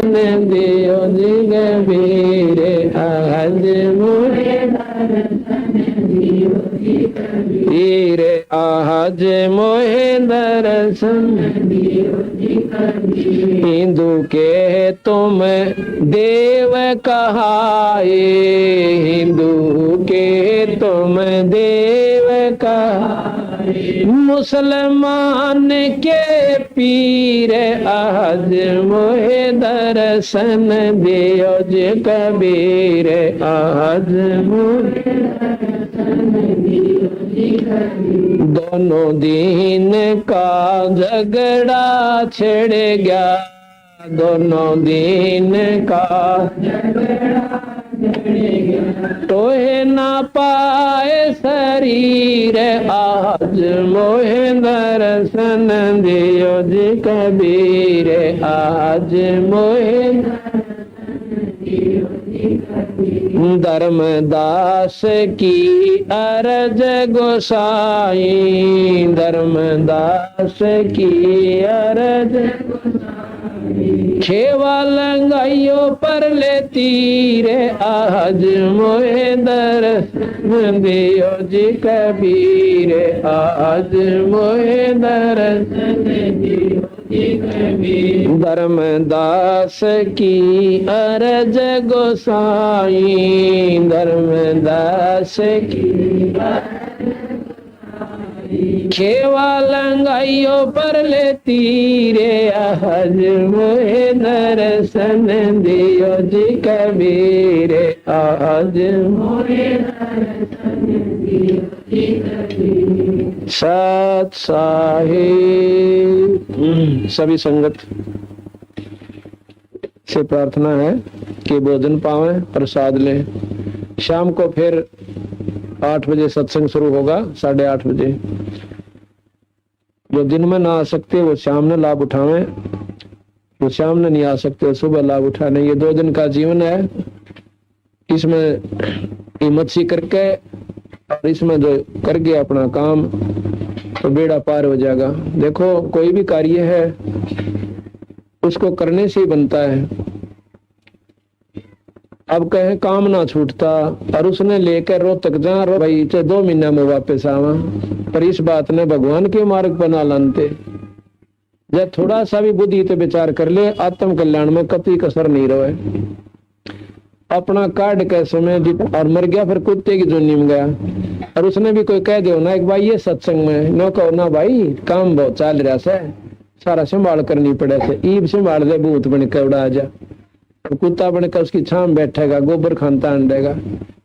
दियो जी कबीर आज मोहे हीर आज मोहे दर्शन हिंदू के तुम देव कहाए हिंदू के तुम देव कहाए मुसलमान के पीर आज मोहे दर्शन दियो जी कबीर आज मोहे दोनों दीन का झगड़ा छिड़ गया दोनों दीन का टोहे ना पाए शरीर आज मोहे दर्शन दियो जी कबीर आज मोहे धर्मदास की अरज गोसाई धर्मदास की अरज खेवा लंगाइयो पर ले तीरे आज मोहे दर्शन दियो जी कबीर आज मोहे दर्शन दियो जी कबीर धर्मदास की अरज गोसाई धर्मदास की खेवा लंगाइयो पर ले तीरे आज मोहे दर्शन दियो जी कबीर आज मोहे दर्शन दियो जी कबीर सत साहिब। सभी संगत से प्रार्थना है कि भोजन पावें प्रसाद लें। शाम को फिर 8 बजे सत्संग शुरू होगा 8:30 बजे। जो दिन में ना आ सकते वो शाम में लाभ उठावें जो शाम में नहीं आ सकते सुबह लाभ उठाने। ये 2 दिन का जीवन है इसमें हिम्मत सी करके और इसमें जो कर गया अपना काम तो बेड़ा पार हो जाएगा। देखो कोई भी कार्य है उसको करने से ही बनता है। अब कहें काम ना छूटता और उसने लेकर रोहतक जा रो भाई 2 महीना में वापस आवा पर इस बात ने भगवान के मार्ग पर ना लानते। जब थोड़ा सा भी बुद्धि तो विचार कर ले आत्म कल्याण में कभी कसर नहीं रहे। अपना कार्ड कैसे में और मर गया फिर कुत्ते की जोनी में गया और उसने भी कोई कह दो ना एक भाई ये सत्संग में न कहो ना भाई काम बहुत चल रहा से सारा संभाल करनी पड़े से ईब संभाल दे भूत बन के उड़ा जा कुत्ता बनकर उसकी छाम बैठेगा गोबर खानता अंडेगा।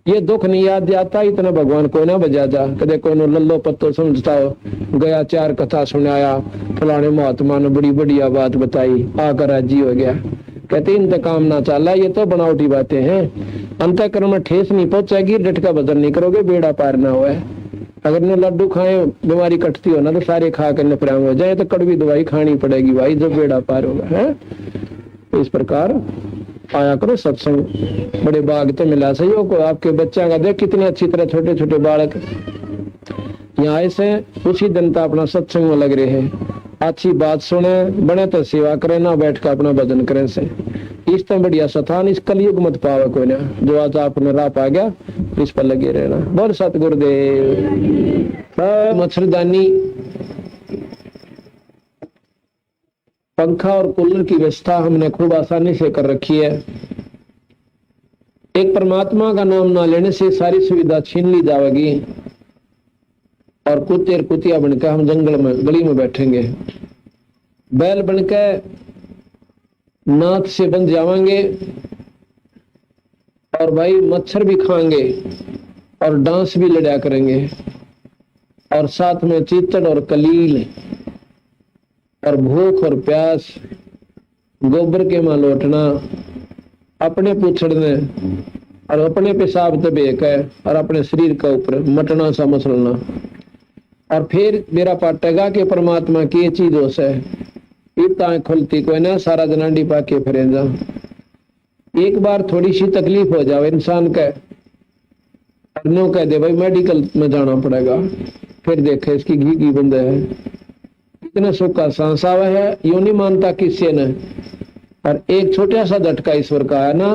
ये दुख नहीं याद आता इतना भगवान कोई ना बजा जा कदे कोई लल्लो पत्तो समझता हो गया 4 कथा सुनाया फलाने महात्मा ने बड़ी बढ़िया बात बताई आकर राजी हो गया। कहते इंतकाम ना चला ये तो बनावटी बातें हैं। अंतःकरण में ठेस नहीं पहुंचेगी डट का बदल नहीं करोगे बेड़ा पार ना हुआ। अगर ने लड्डू खाए बीमारी कटती हो ना तो सारे खा कर निपराम हो जाए तो कड़वी दवाई खानी पड़ेगी भाई जब बेड़ा पार होगा है। तो इस प्रकार आया करो सत्संग बड़े बाग तो मिला सहयोग को आपके बच्चा का देख कितने अच्छी तरह छोटे छोटे बालक यहाँ ऐसे उसी दिन तो अपना सत्संग में लग रहे हैं। अच्छी बात सुने बने तो सेवा करे ना बैठ कर अपना भजन करें से इस तरह बढ़िया स्थान इस कलयुग मत पावे कोई ना। जो आज आपने राह पा गया इस पर लगे रहना। बोल सतगुरुदेव। मच्छरदानी पंखा और कूलर की व्यवस्था हमने खूब आसानी से कर रखी है। एक परमात्मा का नाम ना लेने से सारी सुविधा छीन ली जाएगी और कुत्ते और कुतिया बनकर हम जंगल में गली में बैठेंगे। बैल बनकर नाथ से बन जावांगे और भाई मच्छर भी खाएंगे और डांस भी लड़ा करेंगे और साथ में चीतड़ और कलील और भूख और प्यास गोबर के मां लौटना अपने पूछड़ने और अपने पेशाब दबे है और अपने शरीर का ऊपर मटना सा मसलना और फिर मेरा पाटेगा कि परमात्मा की चीज होश है इतना खुलती कोई ना सारा जनाडी पाके फिरे जा। एक बार थोड़ी सी तकलीफ हो जाए इंसान का नो कह दे भाई मेडिकल में जाना पड़ेगा फिर देखे इसकी घी बंद है इतना सुख का सांस आवा है। यूं नहीं मानता किसी ने और एक छोटा सा झटका ईश्वर का है ना,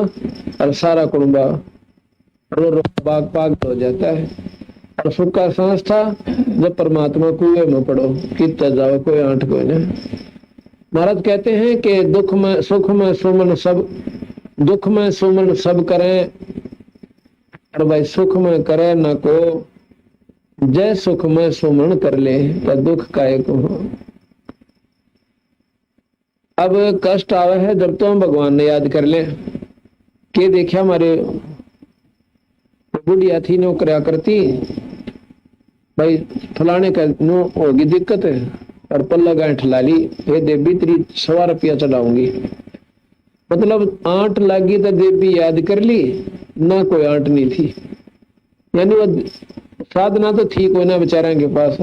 और सारा कुटुंबा रो रो बाग पाग हो जाता है। और सुख का सांस था जब परमात्मा कुएं में पड़ो, कितना जाओ कोई आंट कोई नहीं। महाराज कहते हैं कि दुख में सुख में सुमन सब, दुख में सुमन सब करें, और भाई सुख में करे न को, जय सुख में सुमन कर ले तो दुख काहे को हो। अब कष्ट आवे है जब तो हम भगवान ने याद कर ले कि देखिया हमारे बुढ़िया थी नो करया करती, भाई फलाने का नो होगी दिक्कत है, और पल्ला गांठ ला ली, ये देवी तेरी 100 रुपया चढ़ाऊंगी। मतलब आंट लागी तो देवी याद कर ली ना, कोई आंट नहीं थी। यानी वो साधना तो थी कोई ना बेचारा के पास,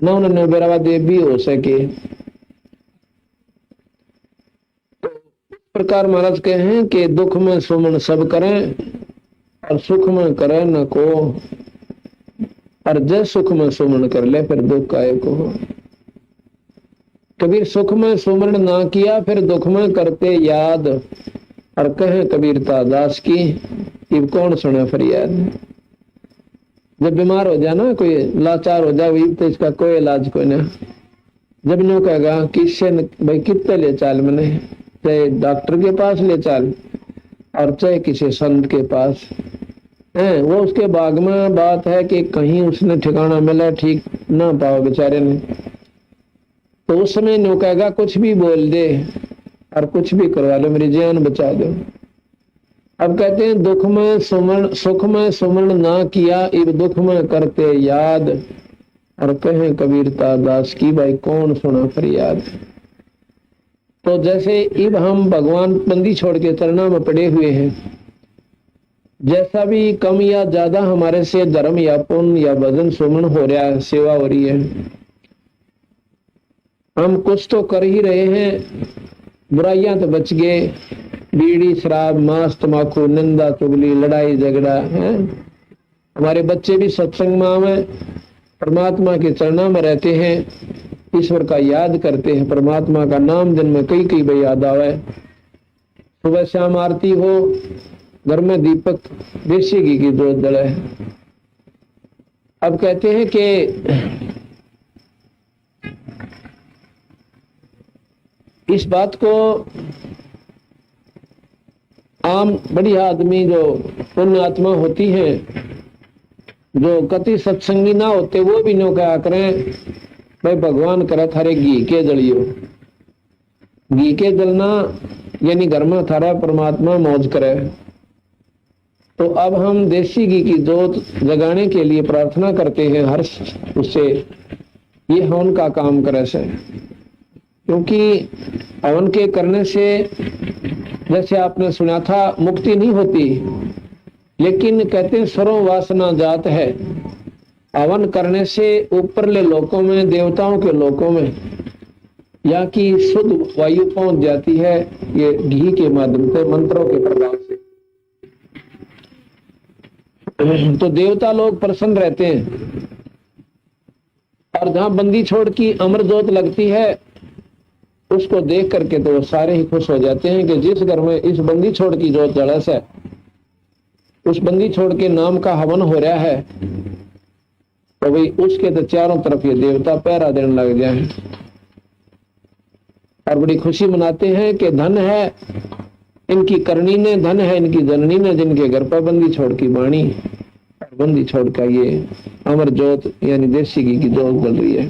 ना उन्होंने बेरावा देवी हो सके। तो इस प्रकार महाराज कहे हैं कि दुख में सुमन सब करें, और सुख में करे न को, और जय सुख में सुमन कर ले फिर दुख काहे को हो। कबीर सुख में सुमरण ना किया फिर दुख में करते याद, और कहे कबीरता दास की इब कौन सुने फरियाद। जब बीमार हो जाए ना, कोई लाचार हो जाए, तो इसका कोई इलाज कोई ना। जब नो कहेगा किससे भाई कितने ले चाल मैंने, चाहे डॉक्टर के पास ले चाल और चाहे किसी संत के पास है, वो उसके बाग में बात है कि कहीं उसने ठिकाना मिला ठीक ना पाओ बेचारे ने, तो उस समय नो कहेगा कुछ भी बोल दे और कुछ भी करवा लो, मेरी जान बचा दो। अब कहते हैं दुख में सुमन सुख में सुमन ना किया, इब दुख में करते याद, और कहे कबीरता दास की भाई कौन सुना फरियाद। तो जैसे इब हम भगवान बंदी छोड़ के चरणों में पड़े हुए हैं, जैसा भी कम या ज्यादा हमारे से धर्म या पुण्य या भजन सुमन हो रहा है, सेवा हो रही है, हम कुछ तो कर ही रहे हैं, बुराइयां तो बच गए, बीड़ी शराब मांस तमाकू निंदा चुगली लड़ाई झगड़ा है। हमारे बच्चे भी सत्संग में आवे, परमात्मा के चरणों में रहते हैं, ईश्वर का याद करते हैं, परमात्मा का नाम दिन में कई कई बार याद आवे। सुबह शाम आरती हो, घर में दीपक देसी घी की जोत जले। अब कहते हैं कि इस बात को आम बढ़िया आदमी जो पुण्य आत्मा होती है, जो कति सत्संगी ना होते, वो भी नो क्या करें भाई भगवान करे थारे घी के जलियो। घी के जलना यानी घर में थारा परमात्मा मौज करे। तो अब हम देसी घी की जोत जगाने के लिए प्रार्थना करते हैं हर उससे, ये हवन का काम करे से, क्योंकि हवन के करने से जैसे आपने सुना था मुक्ति नहीं होती, लेकिन कहते हैं सर्व वासना जात है। हवन करने से ऊपरले लोकों में, देवताओं के लोकों में यहाँ की शुद्ध वायु पहुंच जाती है, ये घी के माध्यम से, मंत्रों के प्रभाव से। तो देवता लोग प्रसन्न रहते हैं। और जहां बंदी छोड़ की अमर ज्योत लगती है, उसको देख करके तो सारे ही खुश हो जाते हैं कि जिस घर में इस बंदी छोड़ की जोत जलस है, उस बंदी छोड़ के नाम का हवन हो रहा है, तो भाई उसके तो चारों तरफ ये देवता पहरा देने लग जाए और बड़ी खुशी मनाते हैं कि धन है इनकी करनी ने, धन है इनकी जननी ने, जिनके घर पर बंदी छोड़ की बाणी और बंदी छोड़ का ये अमर ज्योत यानी देसी घी की जोत जल रही है।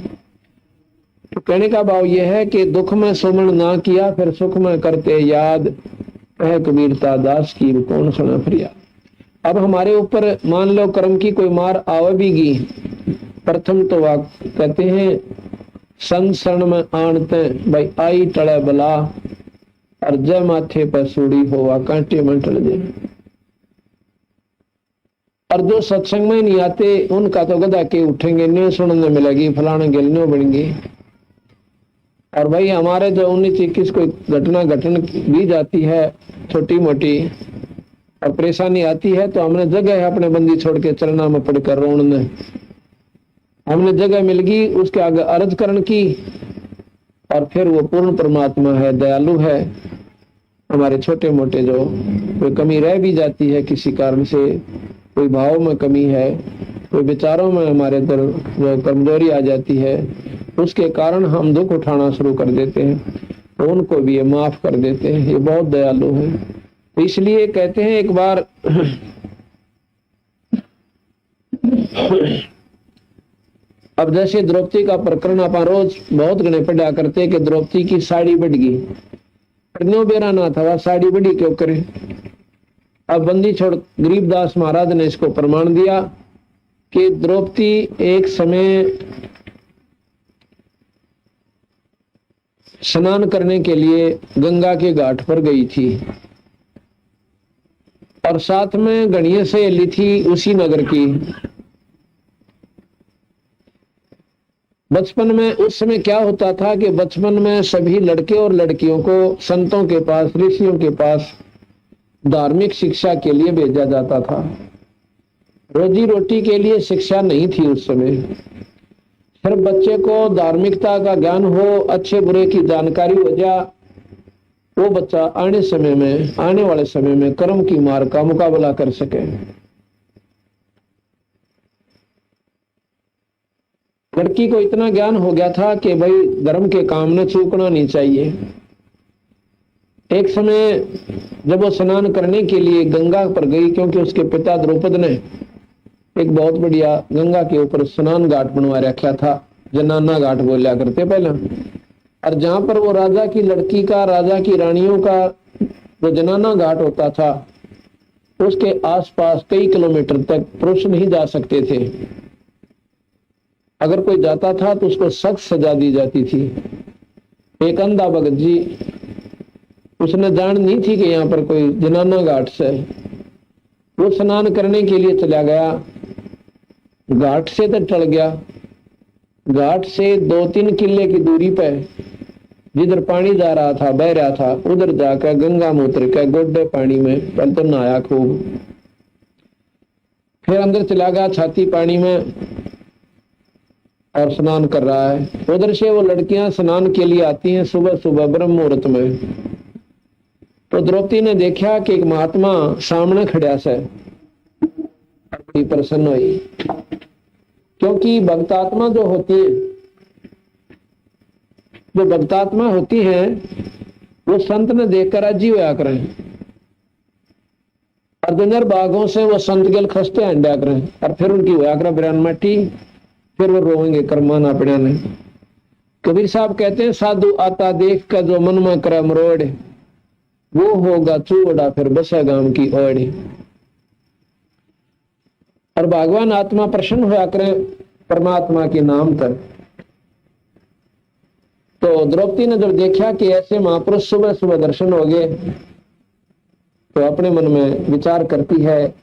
तो कहने का भाव यह है कि दुख में सुमन ना किया फिर सुख में करते याद, कहे कबीरता दास की कौन सुना फरियाद। अब हमारे ऊपर मान लो कर्म की कोई मार आवेगी, प्रथम तो वाक कहते हैं संसरण में आणते भाई आई टले बला, और जय माथे पर सूड़ी होवा कांटे में टल जाए। और जो सत्संग में नहीं आते उनका तो गदा के उठेंगे, न्यू सुनने मिलेगी, फलाने गिलने बनेंगे। और भाई हमारे जो 19-21 कोई घटना घटन भी जाती है छोटी मोटी और परेशानी आती है, तो हमने जगह है अपने बंदी छोड़ के चरणा में पड़कर रोने, हमने जगह मिल गई उसके आगे अर्ज करण की, और फिर वो पूर्ण परमात्मा है, दयालु है, हमारे छोटे मोटे जो कोई कमी रह भी जाती है किसी कारण से, कोई भाव में कमी है, कोई विचारों में हमारे अंदर जो कमजोरी आ जाती है, उसके कारण हम दुख उठाना शुरू कर देते हैं, तो उनको भी ये माफ कर देते हैं। ये बहुत दयालु है। तो इसलिए कहते हैं एक बार अब जैसे द्रौपदी का प्रकरण अपन रोज बहुत गणे पढ़ा करते कि द्रौपदी की साड़ी बढ़ गई, बेरा ना था, वह साड़ी बढ़ी क्यों करे। अब बंदी छोड़ गरीबदास महाराज ने इसको प्रमाण दिया कि द्रौपदी एक समय स्नान करने के लिए गंगा के घाट पर गई थी और साथ में गणिये सहेली थी उसी नगर की। बचपन में उस समय क्या होता था कि बचपन में सभी लड़के और लड़कियों को संतों के पास, ऋषियों के पास धार्मिक शिक्षा के लिए भेजा जाता था। रोजी रोटी के लिए शिक्षा नहीं थी उस समय। सिर्फ बच्चे को धार्मिकता का ज्ञान हो, अच्छे बुरे की जानकारी हो जा, वो बच्चा आने वाले समय में कर्म की मार का मुकाबला कर सके। लड़की को इतना ज्ञान हो गया था कि भाई धर्म के काम में चूकना नहीं चाहिए। एक समय जब वो स्नान करने के लिए गंगा पर गई, क्योंकि उसके पिता द्रौपद ने एक बहुत बढ़िया गंगा के ऊपर स्नान घाट बनवा रखा था, जनाना घाट बोला करते पहले, और जहां पर वो राजा की लड़की का, राजा की रानियों का जो जनाना घाट होता था, उसके आसपास कई किलोमीटर तक पुरुष नहीं जा सकते थे। अगर कोई जाता था तो उसको सख्त सजा दी जाती थी। एक अंधा भगत जी, उसने जान नहीं थी कि यहाँ पर कोई जनाना घाट से, वो स्नान करने के लिए चला गया। घाट से तो टल गया, घाट से 2-3 किले की दूरी पे जिधर पानी जा रहा था, बह रहा था, उधर जाकर गंगा मूत्र के गोड्डे पानी में पहले तो नहाया खूब, फिर अंदर चला गया छाती पानी में और स्नान कर रहा है। उधर से वो लड़कियां स्नान के लिए आती हैं सुबह सुबह ब्रह्म मुहूर्त में। तो द्रौपदी ने देखा कि एक महात्मा सामने खड़ा से, बड़ी प्रसन्न हुई, क्योंकि भक्तात्मा जो होती है, जो भक्तात्मा होती है, वो संत ने देखकर राजी होया करें और दुनिया बागों से वो संत गल खसते अंडा करें और फिर उनकी होया करें बिरान मट्टी, फिर वो रोएंगे कर्माना पड़ा ने। कबीर साहब कहते हैं साधु आता देख कर जो मन में करे मरोड़, वो होगा चूड़ा फिर बसा गांव की ओढ़। और भगवान आत्मा प्रसन्न होया करे परमात्मा के नाम पर। तो द्रौपदी ने जब देखा कि ऐसे महापुरुष सुबह सुबह दर्शन हो गए, तो अपने मन में विचार करती है।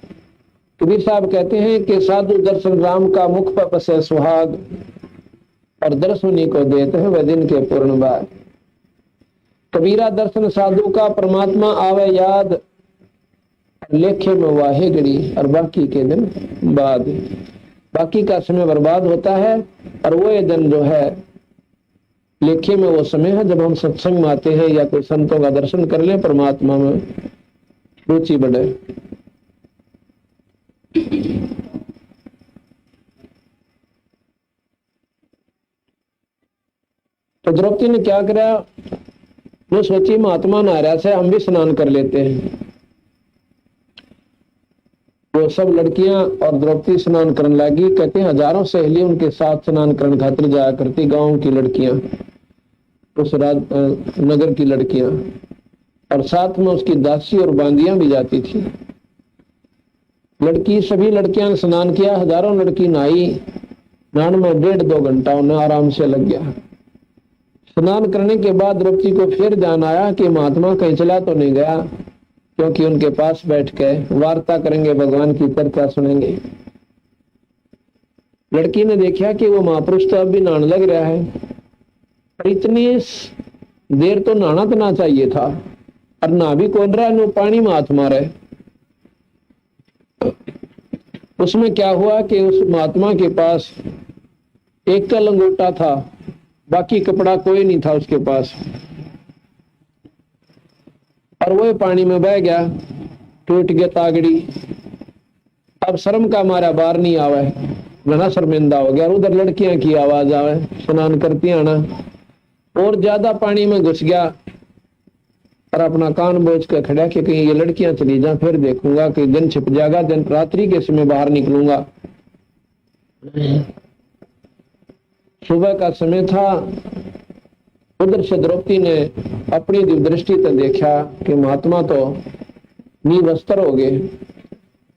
कबीर साहब कहते हैं कि साधु दर्शन राम का मुख पर बसे सुहाग, और दर्शनी को देते हैं वह दिन के पूर्ण बाद। कबीरा दर्शन साधु का परमात्मा आवे याद, लेखे में वाहे गड़ी और बाकी के दिन बाद। बाकी का समय बर्बाद होता है और वो दिन जो है लेखे में वो समय है जब हम सत्संग में आते हैं या कोई संतों का दर्शन कर ले, परमात्मा में रुचि बढ़े। तो द्रौपदी ने क्या करा, वो सोची महात्मा नहा से हम भी स्नान कर लेते हैं। वो सब लड़कियां और द्रौपदी स्नान करने लगी। कहते हैं हजारों सहेली उनके साथ स्नान करने खातिर जाया करती, गांव की लड़कियां, उस नगर की लड़कियां, और साथ में उसकी दासी और बांदियां भी जाती थी। लड़की सभी लड़कियां ने स्नान किया, हजारों लड़की नहाई। नहाने में 1.5-2 घंटा उन्हें आराम से लग गया। स्नान करने के बाद द्रौपदी को फिर ध्यान आया कि महात्मा कहीं चला तो नहीं गया, क्योंकि उनके पास बैठ के वार्ता करेंगे, भगवान की चर्चा सुनेंगे। लड़की ने देखा कि वो महापुरुष तो अब भी नहाने लग रहा है, पर इतनी देर तो नहाना तो ना चाहिए था, और ना भी कौन रहा, नो पानी में हाथ मारे। उसमें क्या हुआ कि उस महात्मा के पास एक का लंगोटा था, बाकी कपड़ा कोई नहीं था उसके पास। और वो पानी में बह गया, टूट गया तागड़ी। अब शर्म का मारा बाहर नहीं आवे, घना शर्मिंदा हो गया। उधर लड़कियां की आवाज आवे, स्नान करती आना, और ज्यादा पानी में घुस गया और अपना कान बोझ कर खड़ा कि कहीं ये लड़कियां चली जा, फिर देखूंगा कि दिन छिप जाएगा, दिन रात्रि के समय बाहर निकलूंगा। सुबह का समय था। उधर से द्रौपदी ने अपनी दृष्टि से देखा कि महात्मा तो निवस्त्र हो गए,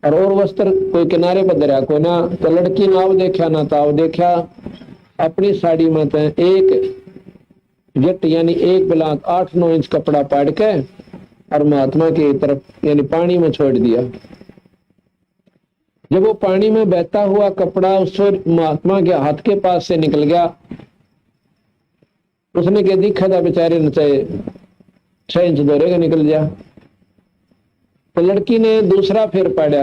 और वस्त्र कोई किनारे पर दरिया को ना, तो लड़की नाव देखा ना ताव देखा। अपनी साड़ी में तो एक जट यानी एक बिलात 8-9 इंच कपड़ा पाड़ के और महात्मा की तरफ यानी पानी में छोड़ दिया। जब वो पानी में बहता हुआ कपड़ा उस महात्मा के हाथ के पास से निकल गया, उसने क्या दिखा था बेचारे ने, चाहे 6 इंच दोरे का निकल गया। तो लड़की ने दूसरा फिर पाड़ा,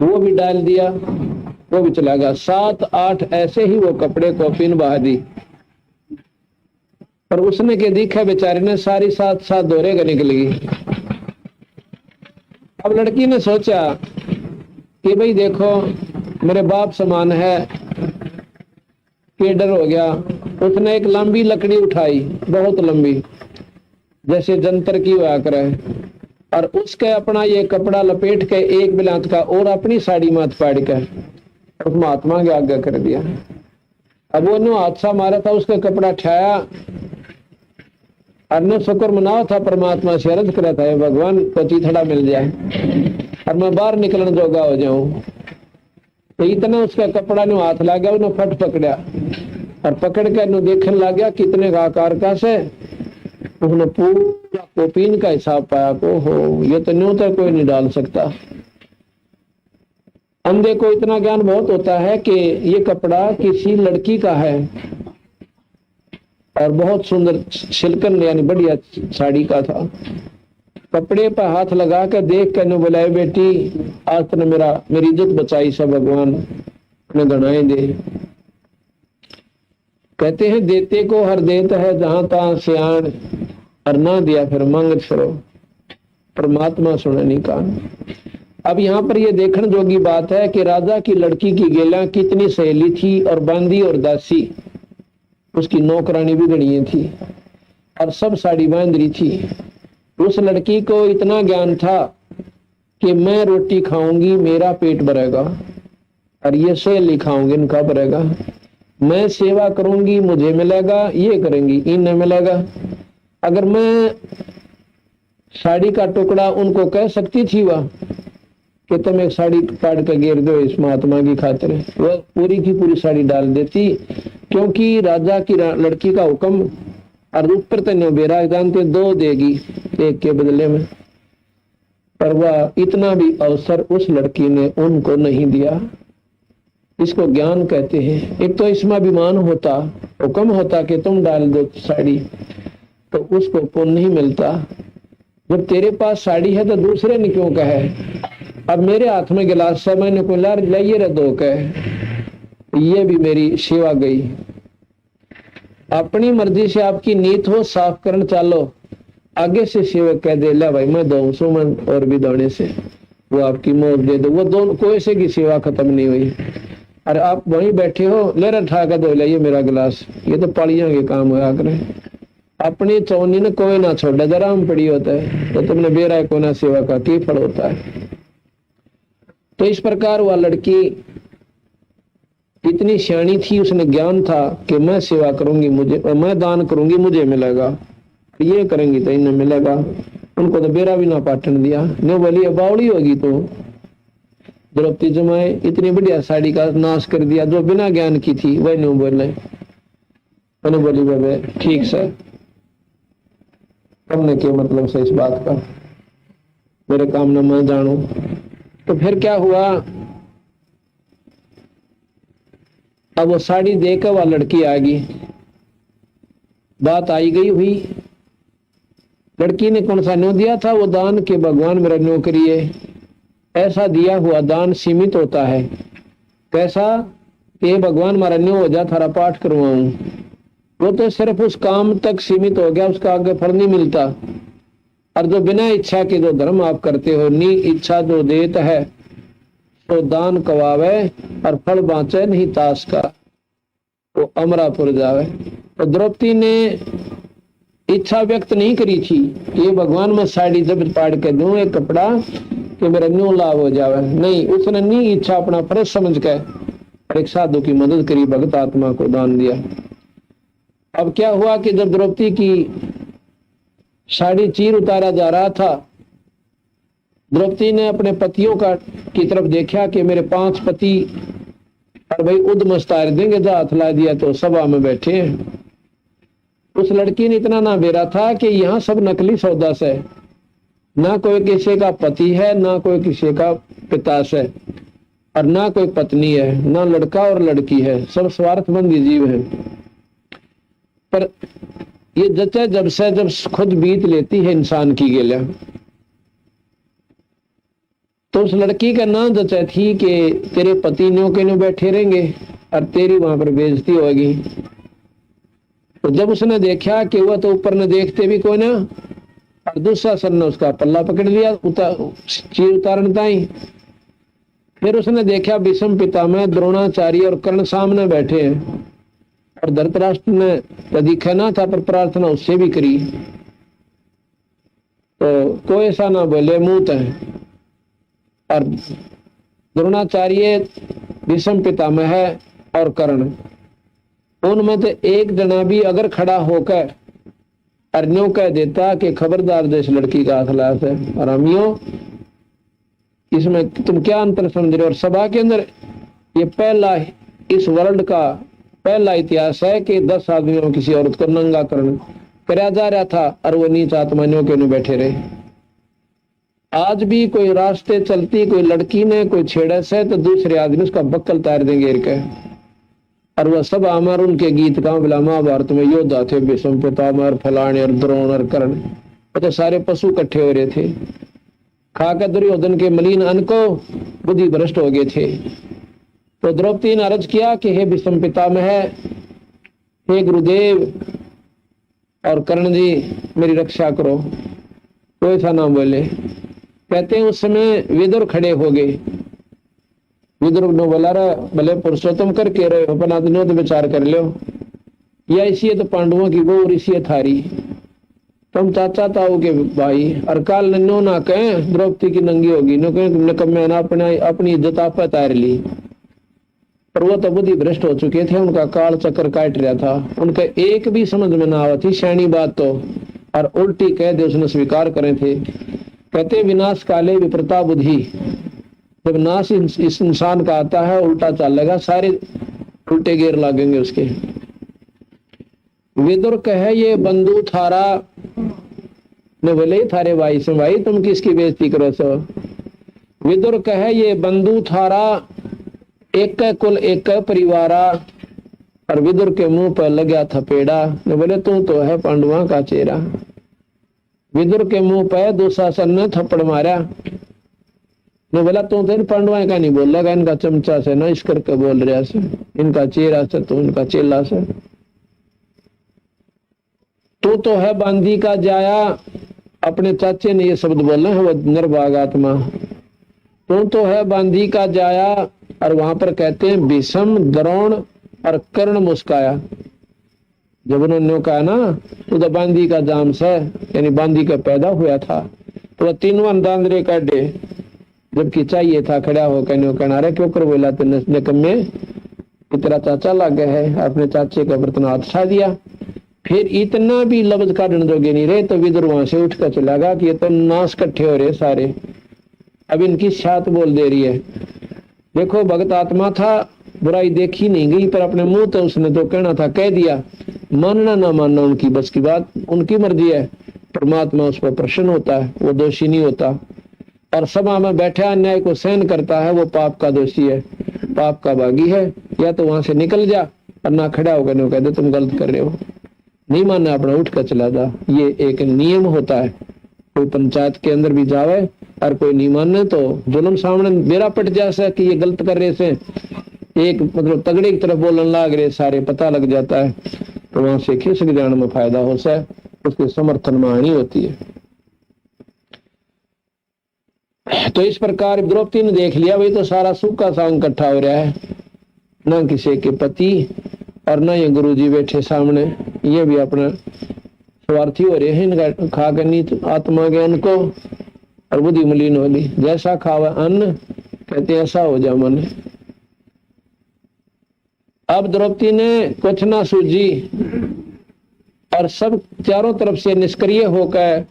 वो भी डाल दिया, वो भी चला गया। 7-8 ऐसे ही वो कपड़े को पिन बहा दी, पर उसने क्या दिखा बेचारे ने, सारी 7-7 दोरे का निकल गई। अब लड़की ने सोचा कि भाई देखो मेरे बाप समान है, कि डर हो गया। उसने एक लंबी लकड़ी उठाई, बहुत लंबी, जैसे जंतर की हुआ करे, और उसके अपना ये कपड़ा लपेट के एक बिलात का और अपनी साड़ी माथ पाड़ के उस महात्मा के आगे कर दिया। अब वो नो हादसा मारा था, उसका कपड़ा ठाया और ने शुक्र मनाओ था, परमात्मा से अर्ज करा था भगवान को चीथड़ा मिल जाए और मैं बाहर निकलने जोगा हो जाऊं। तो इतना उसका कपड़ा नो हाथ लग गया, उन्हें फट पकड़ा और पकड़ के नो देखने लग गया कितने का आकार का से। उसने पूरा कोपीन का हिसाब पाया को हो, ये तो न्यू तो कोई नहीं डाल सकता। अंधे को इतना ज्ञान बहुत होता है कि ये कपड़ा किसी लड़की का है और बहुत सुंदर सिल्कन यानी बढ़िया साड़ी का था। कपड़े पर हाथ लगा कर देख कर बोला बेटी आज तूने मेरी इज्जत बचाई, सब भगवान ने गणाए दे। कहते हैं देते को हर देत है जहां तहां सियाण, और ना दिया फिर मांग छोड़ो, परमात्मा सुने नहीं कान। अब यहाँ पर ये देखने जोगी बात है कि राजा की लड़की की गेला कितनी सहेली थी, और बांदी और दासी उसकी नौकरानी भी गणीय थी, और सब साड़ी बांध रही थी। उस लड़की को इतना ज्ञान था कि मैं रोटी खाऊंगी मेरा पेट भरेगा, और ये सहेली खाऊंगी इनका भरेगा। मैं सेवा करूंगी मुझे मिलेगा, ये करेंगी इन्हें मिलेगा। अगर मैं साड़ी का टुकड़ा उनको कह सकती थी वह कि तुम एक साड़ी काट कर गिर दो इस महात्मा की खातिर, वह पूरी की पूरी साड़ी डाल देती, क्योंकि राजा की लड़की का हुक्म। और ऊपर तो बेरा जानते 2 देगी एक के बदले में, पर वह इतना भी अवसर उस लड़की ने उनको नहीं दिया। इसको ज्ञान कहते हैं। एक तो इसमें अभिमान होता, हुक्म होता कि तुम डाल दो साड़ी, तो उसको पुण्य नहीं मिलता। जब तेरे पास साड़ी है तो दूसरे ने क्यों कहे, अब मेरे हाथ में गिलास है, मैंने कोई लाइए रे 2 कहे, ये भी मेरी सेवा गई। अपनी मर्जी से आपकी नीत हो साफ करने चालो, आगे से सेवक कह दे ले भाई मैं 2 सुमन और भी दौड़े से, वो आपकी मौत दे दो, वो दोनों कोई से की सेवा खत्म नहीं हुई। और आप वहीं बैठे हो ले रहा कर दो ये मेरा गिलास, ये तो पालियां के काम हुआ करे। अपनी चौनी ने कोई ना छोड़ा, जरा हम पड़ी होता है तो तुमने बेरा को ना सेवा का की फल होता है। तो इस प्रकार वह लड़की इतनी सियाणी थी, उसने ज्ञान था कि मैं सेवा करूंगी मुझे, मैं दान करूंगी मुझे मिलेगा, ये करेंगी तो इन्हें मिलेगा। उनको तो बेरा भी ना पाटन दिया। नो बोली बावड़ी होगी तो द्रौपदी जमाए इतनी बढ़िया साड़ी का नाश कर दिया, जो बिना ज्ञान की थी वह न्यू बोले। मैंने बोली बाबे ठीक सर, तुमने क्या मतलब से इस बात का, मेरे काम न मैं जानू। तो फिर क्या हुआ, अब वो साड़ी देकर वह लड़की आ गई, बात आई गई हुई। लड़की ने कौन सा न्यू दिया था, वो दान के भगवान मेरा न्यू करिए। ऐसा दिया हुआ दान सीमित होता है। कैसा, ये भगवान मारा न्यू हो जा थारा पाठ करवाऊं, वो तो सिर्फ उस काम तक सीमित हो गया, उसका आगे फल नहीं मिलता। और जो बिना इच्छा के जो धर्म आप करते हो, नी इच्छा जो देत है तो दान कवावे, और फल बाँचे नहीं ताश का, वो अमरापुर जावे। तो द्रौपदी ने इच्छा व्यक्त नहीं करी थी कि भगवान मैं साड़ी जब पाड़ के दूं एक कपड़ा कि मेरा न्यू लाभ हो जावे, नहीं, उसने नहीं इच्छा अपना फर्ज समझ के एक साधु की मदद करी, भगत आत्मा को दान दिया। अब क्या हुआ कि जब द्रौपदी की साड़ी चीर उतारा जा रहा था, द्रौपदी ने अपने पतियों का की तरफ देखा कि मेरे 5 पति और भाई उद्मस्तार देंगे, जहाँ हाथ ला दिया तो सभा में बैठे हैं। उस लड़की ने इतना ना बेरा था कि यहाँ सब नकली सौदा से, ना कोई किसी का पति है, ना कोई किसी का पिता से, और ना कोई पत्नी है, ना लड़का और लड़की है, सब स्वार्थबंदी जीव है। पर ये जचे जब से जब खुद बीत लेती है इंसान की गेला, तो उस लड़की का नाम जचा थी कि तेरे पति न्यों के न्यों बैठे रहेंगे और तेरी वहां पर बेइज्जती होगी। तो जब उसने देखा कि वह तो ऊपर न देखते भी कोई ना, और दुशासन ने उसका पल्ला पकड़ लिया चीर उतारने ताई। फिर उसने देखा भीष्म पितामह, द्रोणाचार्य और कर्ण सामने बैठे हैं, और धृतराष्ट्र ने तो दिखा ना था पर प्रार्थना उससे भी करी, तो कोई ऐसा ना बोले मुंह है। और द्रोणाचार्य, भीष्म पितामह और कर्ण, उनमें से एक जना भी अगर खड़ा होकर अर्न्यों कह देता कि खबरदार देश लड़की का हाथ लाया है, आरामियों इसमें तुम क्या अंतर समझ रहे हो। और सभा के अंदर ये पहला इस वर्ल्ड का पहला इतिहास है कि 10 आदमियों किसी औरत को नंगा कराया जा रहा था और वो नीच आत्मानियों के नहीं बैठे रहे। आज भी कोई रास्ते चलती कोई लड़की ने कोई छेड़ा से तो दूसरे आदमी उसका बक्कल तार देंगे के, और वह सब अमर उनके गीत का बिला महाभारत में योद्धा थे, भीष्म पितामह, फलाने और द्रोण और कर्ण, वो तो सारे पशु इकट्ठे हो रहे थे। खाकर दुर्योधन के मलिन अन्न को बुद्धि भ्रष्ट हो गए थे। तो द्रौपदी ने अर्ज किया कि हे भीष्म पितामह, हे गुरुदेव और कर्ण जी मेरी रक्षा करो। कोई सा ना बोले। कहते हैं उस समय विदुर खड़े हो गए। विदुर ने बोला रहा भले पुरुषोत्तम करके रहे हो, अपना तो विचार कर लो, या इसी तो पांडवों की वो और इसी थारी, तुम चाचा ताऊ के भाई, और काल नो ना कहें द्रौपदी की नंगी होगी, न कहें ना अपनी इज्जत आप तार ली। पर वो तो बुद्धि भ्रष्ट हो चुके थे, उनका काल चक्कर काट रहा था, उनका एक भी समझ में ना आती शैनी बात तो, और उल्टी कह दे उसने स्वीकार करे थे। कहते विनाश काले विप्रता बुद्धि, जब नाश इस इंसान का आता है उल्टा चलेगा, सारे उल्टे गेर लगेंगे उसके। विदुर कहे ये बंधु थारा, ने बोले थारे भाई से भाई तुम किसकी बेइज्जती करो सो। विदुर कहे ये बंधु थारा, एक कुल एक परिवारा, और विदुर के मुंह पर लगा थपेड़ा, ने बोले तू तो है पांडुआ का चेहरा। विदुर के मुंह पर दुशासन ने थप्पड़ मारा, ने बोला तू तो पांडुआ का नहीं बोल रहा, इनका चमचा से ना इस करके बोल रहा से, इनका चेहरा से तू इनका चेला से। तू तो है बांदी का जाया, अपने चाचे ने ये शब्द बोलना है, वो निर्भाग आत्मा। तू तो है बांदी का जाया, और वहां पर कहते हैं भीष्म द्रोण और कर्ण मुस्काया। जब उन्होंने कहा ना तू तो बांदी का जाम से, यानी बांदी का पैदा हुआ था, तो वह तीनों दांदरे काटे, जबकि चाहिए था खड़ा होकर कहना रहे क्यों कर बोला तो निकम्मे तेरा चाचा लग गया है, अपने चाचे का बर्तन हाथ उठा दिया। फिर इतना भी लफ्ज काटने जोगे नहीं रहे, तो विदुर वहां से उठ कर चला गया कि ये तो नाश इकट्ठे हो रहे सारे, अब इनकी छात बोल दे रही है। देखो भगत आत्मा था, बुराई देखी नहीं गई, पर अपने मुंह तो उसने तो कहना था कह दिया। मानना ना मानना उनकी बस की बात, उनकी मर्जी है। परमात्मा उस पर प्रसन्न होता है, वो दोषी नहीं होता। और सभा में बैठा अन्याय को सहन करता है, वो पाप का दोषी है, पाप का भागी है। या तो वहां से निकल जा, और ना खड़ा होकर नहीं कहते तुम गलत कर रहे हो, नहीं मानना अपना उठ कर चला जा। ये एक नियम होता है। कोई पंचायत के अंदर भी जावे और कोई नहीं माने तो जुल्म सामने बेरा पट जैसा कि ये गलत कर रहे से, एक मतलब तगड़े की तरफ बोलने लग रहे, सारे पता लग जाता है। तो वहां से खिसक जाने में फायदा हो सा, उसके समर्थन में आनी होती है। तो इस प्रकार द्रौपदी ने देख लिया भाई तो सारा सूखा सांग इकट्ठा हो रहा है, ना किसी के पति और ना ये गुरुजी बैठे सामने, ये भी अपना स्वार्थी हो रहे हैं, इनका खा कर नीच आत्मा ज्ञान को और बुद्धि मलिन होली, जैसा खावा अन्न कहते ऐसा हो जा मन। अब द्रौपदी ने कुछ ना सूझी और सब चारों तरफ से निष्क्रिय होकर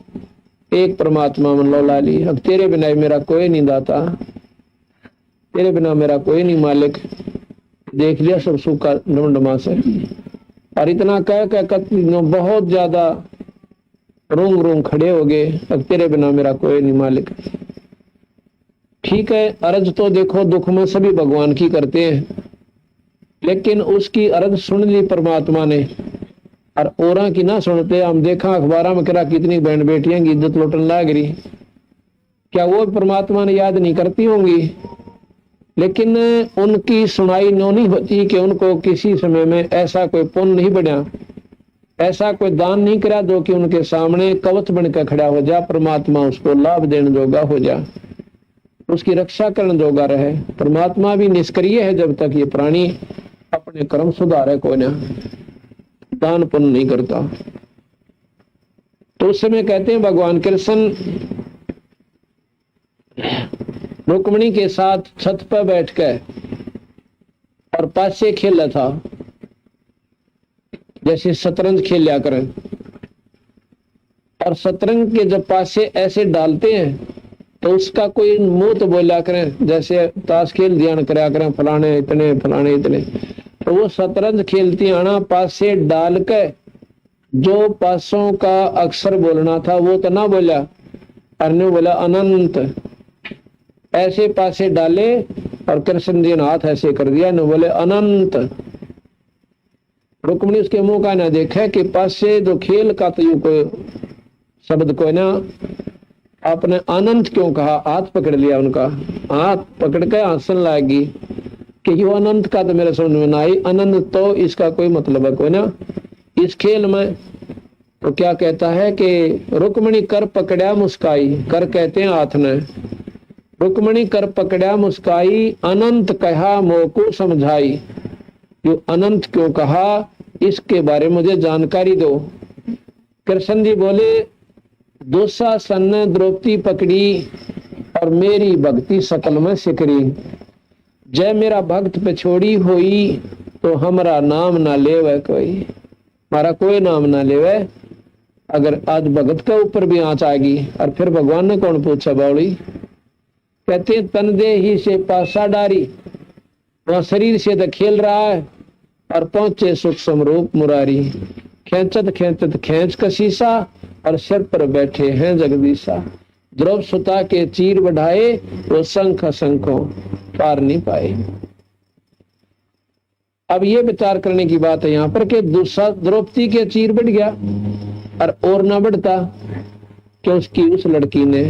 एक परमात्मा मन लौला ली। अब तेरे बिना मेरा कोई नहीं दाता, तेरे बिना मेरा कोई नहीं मालिक। देख लिया सब सूखा डमडमा से, और इतना कह बहुत ज्यादा रूंग रूंग खड़े हो गए। अब तेरे बिना मेरा कोई नहीं मालिक। ठीक है, अर्ज तो देखो दुख में सभी भगवान की करते हैं, लेकिन उसकी अर्ज सुन ली परमात्मा ने और औरा की ना सुनते। हम देखा अखबार में करा कितनी बहन बेटियां की इज्जत लौटने लग रही, क्या वो परमात्मा ने याद नहीं करती होंगी? लेकिन उनकी सुनाई नो नहीं होती कि उनको किसी समय में ऐसा कोई पुण्य नहीं बढ़िया, ऐसा कोई दान नहीं करा जो कि उनके सामने कवच बनकर खड़ा हो जा, परमात्मा उसको लाभ देने जोगा हो जा, उसकी रक्षा करने जोगा रहे। परमात्मा भी निष्क्रिय है जब तक ये प्राणी अपने कर्म सुधारे को ना दान पुण्य नहीं करता। तो उस समय कहते हैं भगवान कृष्ण रुक्मिणी के साथ छत पर बैठकर और पासे खेला था, जैसे शतरंज खेल लिया करें। और शतरंज के जब पासे ऐसे डालते हैं तो उसका कोई मुंह तो बोला करें, जैसे ताश खेल ध्यान कराया करें फलाने इतने फलाने इतने। तो वो शतरंज खेलती आना पासे डाल के जो पासों का अक्षर बोलना था वो तो ना बोला, अरने बोला अनंत। ऐसे पासे डाले और कृष्ण जी ने हाथ ऐसे कर दिया, न बोले अनंत। रुक्मिणी उसके मुंह का ना देखा कि पासे जो खेल का तो कोई शब्द को ना आपने अनंत क्यों कहा। हाथ पकड़ लिया उनका, हाथ पकड़ के हंसन लागी कि यो अनंत का तो मेरे समझ में ना आई, अनंत तो इसका कोई मतलब है कोई ना इस खेल में। तो क्या कहता है कि रुक्मिणी कर पकड़ा मुस्काई, कर कहते हैं हाथ ने, रुक्मिणी कर पकड़ा मुस्काई, अनंत कहा मोको समझाई। यो अनंत क्यों कहा इसके बारे में मुझे जानकारी दो। कृष्ण जी बोले दुशासन ने द्रौपदी पकड़ी और मेरी भक्ति सकल में सिकरी। जय मेरा भक्त पे छोड़ी हुई तो हमारा नाम ना लेवे कोई, हमारा कोई नाम ना लेवे। अगर आज भगत के ऊपर भी आंच आएगी। और फिर भगवान ने कौन पूछा बावली, कहते तन दे ही से पासा डारी, वह शरीर से तो खेल रहा है और पहुंचे सुख समरूप मुरारी। खेचत खेचत खेच का शीशा और सिर पर बैठे हैं जगदीशा। द्रौप सुता के चीर बढ़ाए वो शंख शंखों पार नहीं पाए। अब ये विचार करने की बात है यहाँ पर कि दूसरा द्रौपदी के चीर बढ़ गया और ना बढ़ता कि उसकी उस लड़की ने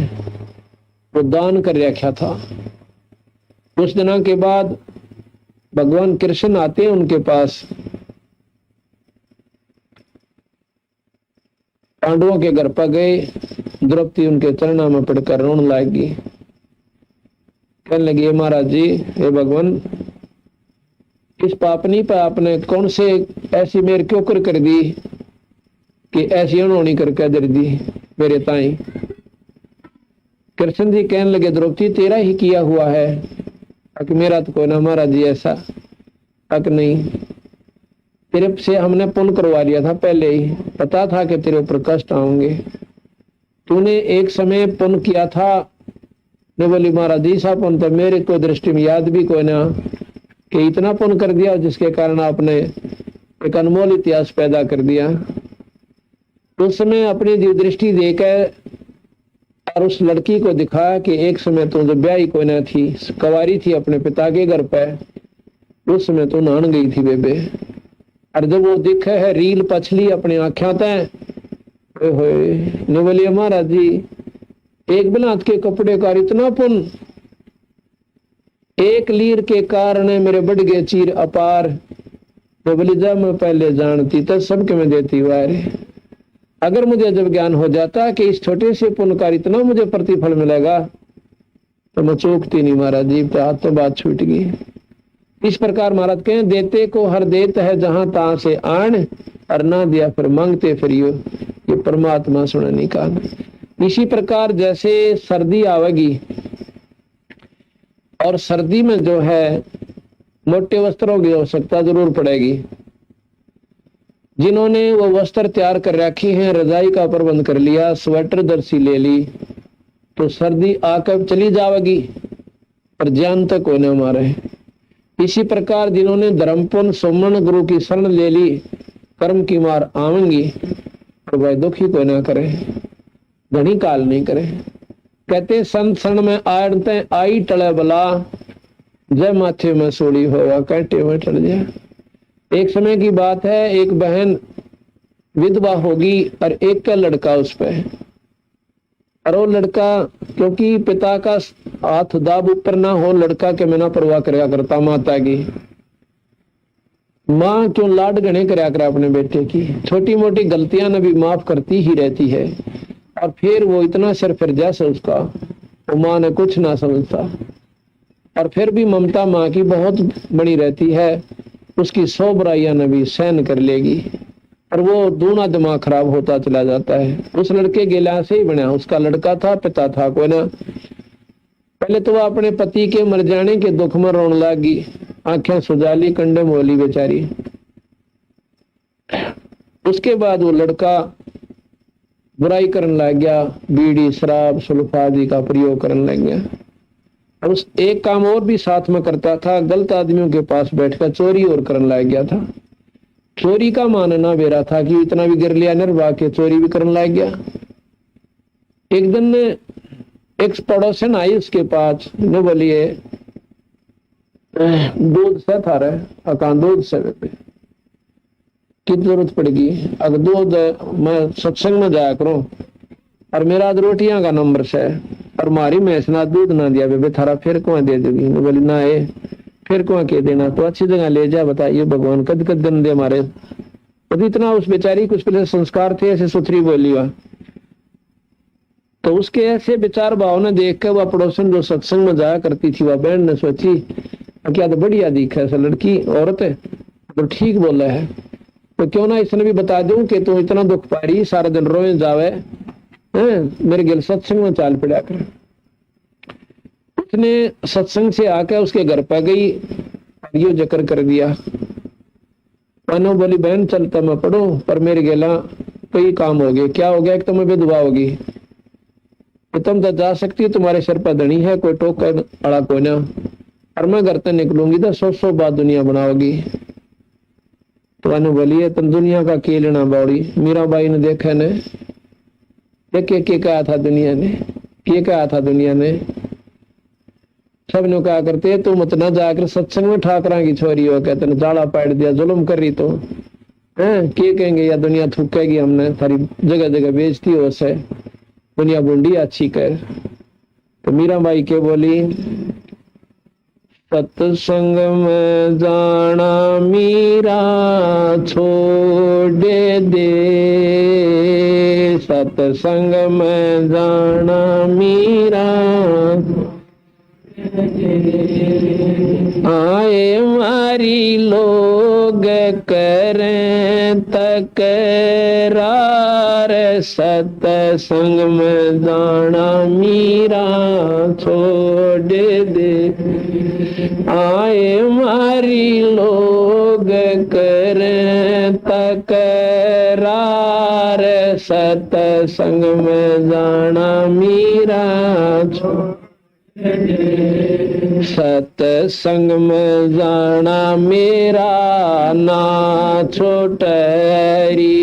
वो दान कर रखा था। कुछ दिनों के बाद भगवान कृष्ण आते हैं उनके पास, पांडवों के घर पर गए। द्रौपदी उनके चरणों में पड़कर रोने लगी, कहने लगी महाराज जी, हे भगवान, इस पापनी पर आपने कौन से ऐसी मेरे क्यों कर दी कि ऐसी अनहोनी करके दर दी मेरे ताई। कृष्ण जी कहने लगे द्रौपदी तेरा ही किया हुआ है, अक मेरा तो कोई ना महाराज जी ऐसा, अक नहीं, तेरे से हमने पुण्य करवा लिया था, पहले ही पता था कि तेरे ऊपर कष्ट आएंगे। तूने एक समय पुण्य किया था। ने बोली महाराज जी सा पुण्य तो मेरे को दृष्टि में याद भी कोई ना कि इतना पुण्य कर दिया जिसके कारण आपने एक अनमोल इतिहास पैदा कर दिया। उस समय अपनी दृष्टि देकर और उस लड़की को दिखाया कि एक समय तो जब ब्याही कोई ना थी, कवारी थी अपने पिता के घर पर, उस समय तो नहान गई थी बेबे। और जब वो दिखे है रील पछली अपनी आंखें तय बोलिए महाराज जी एक बिलात के कपड़े का इतना पुण्य, एक लीर के कारण मेरे बढ़ गए चीर अपार। तो बोली जब मैं पहले जानती तो सबके में देती वारे। अगर मुझे जब ज्ञान हो जाता कि इस छोटे से पुण्य का इतना मुझे प्रतिफल मिलेगा तो मैं चूकती नहीं महाराज जी। तो हाथ तो बात छूट गई। इस प्रकार महाराज कहें देते को हर देत है जहां तहां से आन, और ना दिया फिर मांगते फिरियो, ये परमात्मा सुनने का। इसी प्रकार जैसे सर्दी आवेगी और सर्दी में जो है मोटे वस्त्रों की आवश्यकता जरूर पड़ेगी। जिन्होंने वो वस्त्र तैयार कर रखी हैं, रजाई का प्रबंध कर लिया, स्वेटर दर्सी ले ली, तो सर्दी आकर चली जाएगी पर जान तक कोई न मारे। इसी प्रकार जिन्होंने धर्मपुन सोमन गुरु की शरण ले ली, कर्म की मार आवेंगी और वह दुखी कोई ना करे, घनी काल नहीं करे। कहते संत शरण में आड़ते आई टले बला, जय माथे में सोड़ी होगा कैंटे में टल जाए। एक समय की बात है, एक बहन विधवा होगी और एक का लड़का उस पे, और वो लड़का क्योंकि पिता का हाथ दाब ऊपर ना हो, लड़का के बिना परवाह कराया करता माता की। माँ क्यों लाड गणे कराया करे अपने बेटे की, छोटी मोटी गलतियां न भी माफ करती ही रहती है। और फिर वो इतना सिर फिर जैसे उसका, वो माँ ने कुछ ना समझता, और फिर भी ममता माँ की बहुत बड़ी रहती है। उसकी 100 बुराइयां न भी सहन कर लेगी, और वो दूना दिमाग खराब होता चला जाता है। उस लड़के गेला से ही बना, उसका लड़का था, पिता था कोई ना। पहले तो वो अपने पति के मर जाने के दुख में रोने लगी, आंखें सुजाली, कंडे मोली बेचारी। उसके बाद वो लड़का बुराई करने लग गया, बीड़ी शराब सुल्फा आदि का प्रयोग करने लग गया। और उस एक काम और भी साथ में करता था, गलत आदमियों के पास बैठकर चोरी और करने लग गया था। चोरी का मानना मेरा था कि इतना भी गिर लिया निर्वाह के चोरी भी करने लग गया। एक दिन एक पड़ोसन आई उसके पास, ने बोलिए दूध से था रहे अकान दूध से की जरूरत पड़ेगी, अगर दूध मैं सत्संग में जाया करूं और मेरा आज रोटियां का नंबर से, और मारी मैं ना दूध ना दिया बेबे थारा फिर कौन दे देगी। बोली ना ये फिर कौन के देना, तो अच्छी जगह ले जा, बताइए भगवान कद कद दिन दे हमारे। तो इतना उस बेचारी कुछ पहले संस्कार थे, ऐसे सुथरी बोली हुआ। तो उसके ऐसे विचार भावना देख कर वह पड़ोसन जो सत्संग में जाया करती थी, वह बहन ने सोची क्या तो बढ़िया दिखा ऐसा लड़की औरत है, तो ठीक बोला है, तो क्यों ना इसने भी बता दूं कि तू इतना दुख पा रही, सारा दिन रोए जावे, मेरे गिल सत्संग में चाल पड़ा कर। उसने सत्संग से आकर उसके घर पर गई, यो जिक्र कर दिया। मानो बोली बहन चलता मैं पढ़ू, पर मेरे गेला कई काम हो गए। क्या हो गया? एक तो मैं विधवा होगी, तुम तो जा सकती, तुम्हारे सिर पर धनी है, कोई टोकर अड़ा कोई ना, और मैं घर से निकलूंगी तो 100 बात दुनिया बनाओगी। तो अनु बोलिए तुम दुनिया का के लेना बाड़ी। मीराबाई ने देखा ने देखे के कहा था दुनिया ने, ये कहा था दुनिया ने, सब ने कहा करते तू मत ना जाकर सत्संग में ठाकरा की छोरी हो, कहते ने जाड़ा पाड़ दिया, जुल्म कर रही तो है के कहेंगे, या दुनिया थूकेगी, हमने थारी जगह जगह बेचती हो से, दुनिया बूंदी अच्छी कर। तो मीराबाई के बोली सत्संग में जाना मीरा छोड़ दे, सत्संग में जाना मीरा आए मारी लोग करें तकरार, सत्संग में जाना मीरा छोड़ दे, आए मारी लोग करें तकरार, सत्संग में जाना मीरा छोड़, सत्संग में जाना मेरा ना छोटरी,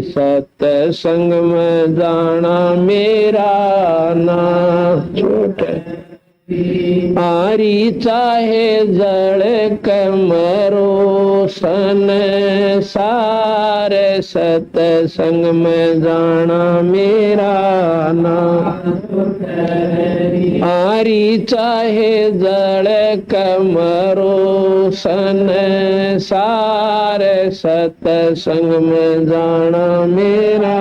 सत्संग में जाना मेरा ना छोट, आरी चाहे जड़ कमरो सन सारे सतसंग में जाना मेरा नाम। आरी चाहे जड़ कमरो सन सारे सतसंग में जाना मेरा।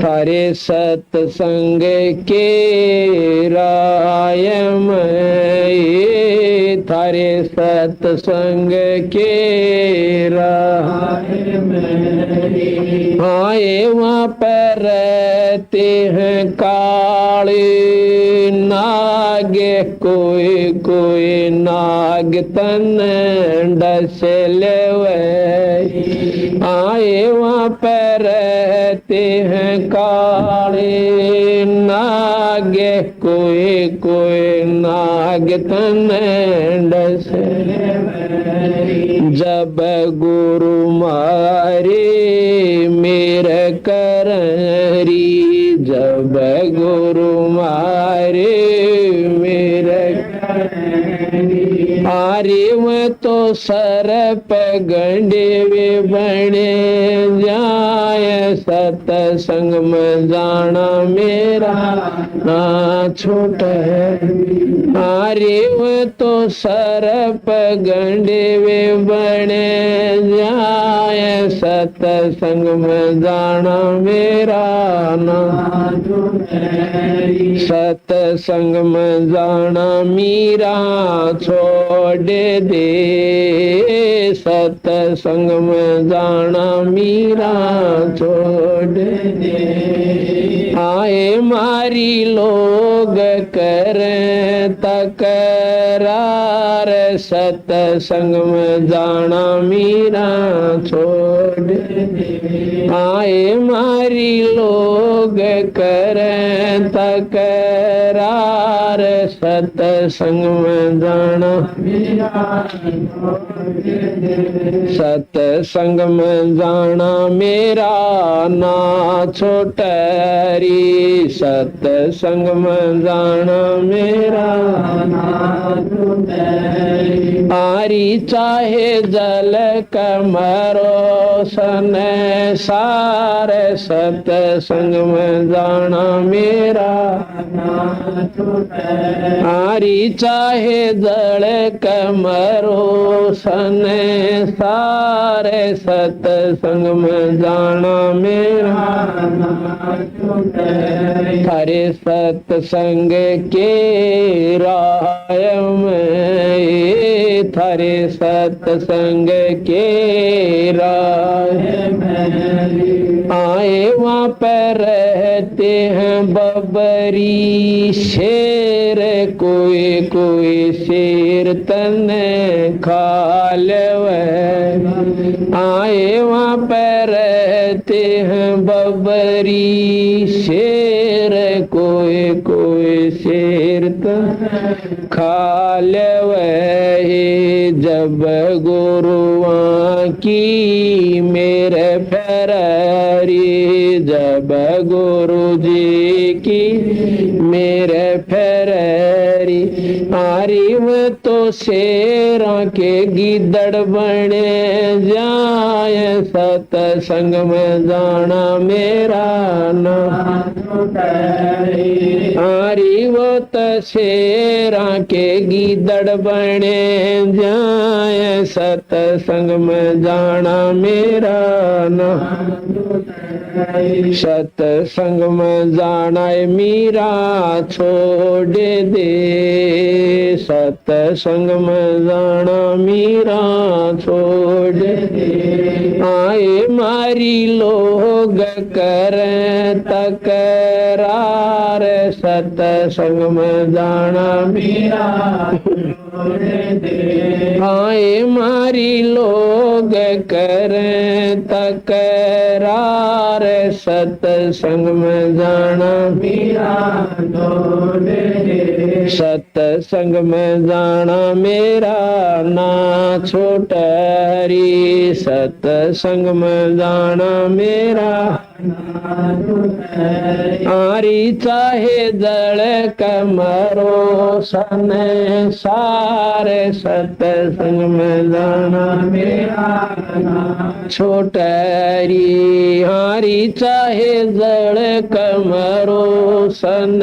थारे सत्संग के राय में, थारे सत्संग के राय में आए वहाँ पर रहते हैं काले नाग, कोई कोई नाग तन डस लेवे। आए वहाँ पर रहते हैं काले नाग, कोई कोई नाग तन डस लेवे। जब गुरु मारे मेरे कररी, जब गुरु मारे मेरे आरे में तो सर पे गंडे वे बने जाए। सतसंग में जाना मेरा ना छोटा है। आरे में तो सर पे गंडे वे बने जाए। सतसंग में जाना मेरा ना छोटा है। सतसंग में जाना मीरा छोड़ दे, सतसंग में जाना मीरा छोड़ दे। आए मारी लोग करें तकरार, सतसंग में जाना मीरा छोड़ दे। आए मारी लोग करें तकरार, सतसंग में जाना सतसंग में जाना मेरा ना छोटरी। सतसंग में जाना मेरा ना छोटरी। आरी चाहे जल कमरो सन सारे, सतसंग में जाना मेरा ना छोटरी। आरी चाहे जल कमरो सन सारे, सतसंग में जाना मेरा ना छोटरी। थारे सतसंग के राय में, थारे सतसंग के राय में आए वहाँ पर रहते हैं बबरी शेर, कोई कोई शेर तन खा लेवे। आए वहाँ पर रहते हैं बबरी शेर, कोई कोई शेर तन खा लेवे। जब गुरुआ की मेरे फरारी, जब गुरु जी की मेरे फरारी। आरी में तो शेरा के गिदड़ बने जाए। सतसंग में जाना मेरा ना आरी वो तो शेरा के गिदड़ बने जाए। सतसंग में जाना मेरा ना सतसंग में जाना मीरा छोड़ दे। सतसंग में जाना मीरा छोड़ दे। आए मारी लोग करें तकरार, सतसंग में जाना मीरा छोड़ दे। आए मारी लोग करें तकरार, सतसंग में जाना मीरा छोड़ दे। सत्संग में जाना मेरा ना छोट हरी, सत्संग में जाना मेरा आरी चाहे जल कमरो सन सारे, सत्संग में जाना मेरा छोटरी, हारी चाहे जल कमरो सन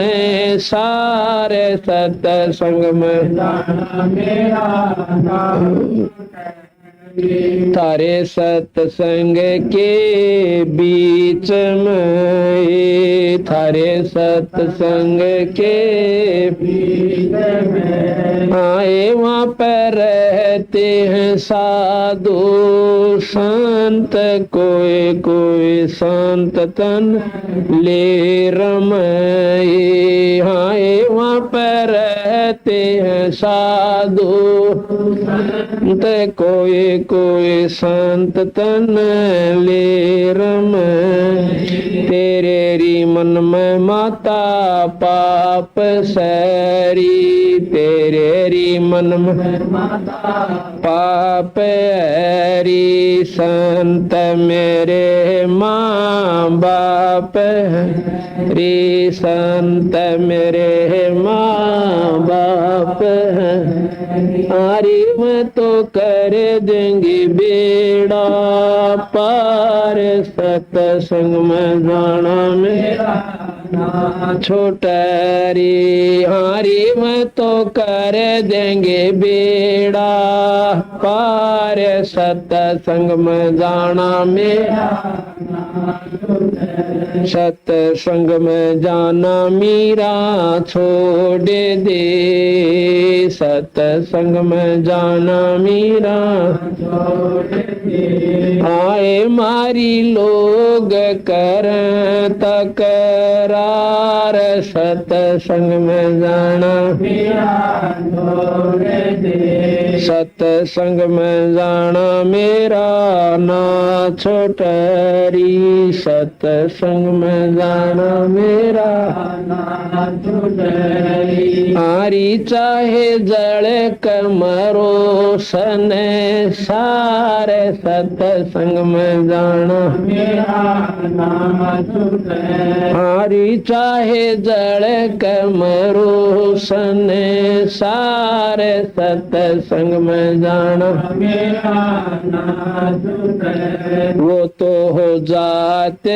सारे, सत्संग में जाना मेरा तारे सत्संग के बीच में, थारे सत्संग के बीच में आए वहाँ पर रहते हैं साधु संत, कोई कोई संत तन ले रमाए, आए वहाँ पर रहते हैं साधु संत, कोई कोई संत तन ले रम, तेरे री मन में माता पाप सरी, तेरे री मन में माता पाप हरी, संत मेरे माँ बाप रे, संत मेरे माँ बाप हरी, मैं तो कर देंगे बेड़ा पार, सत्संग में जाना मेरा छोटा रे, हारी मैं तो कर देंगे बेड़ा पार, सत्संग में जाना मेरा सत्संग में जाना मीरा छोड़ दे, सत्संग में जाना मीरा आए मारी लोग कर तकरार, सत्संग में जाना सत्संग में जाना मेरा ना छोटरी, सत्संग में जाना मेरा आरी चाहे जड़ कमरो सन सारे, सत्संग में जाना आरी चाहे जड़ कमरो सन सारे, सत्संग में जाना वो तो हो जाते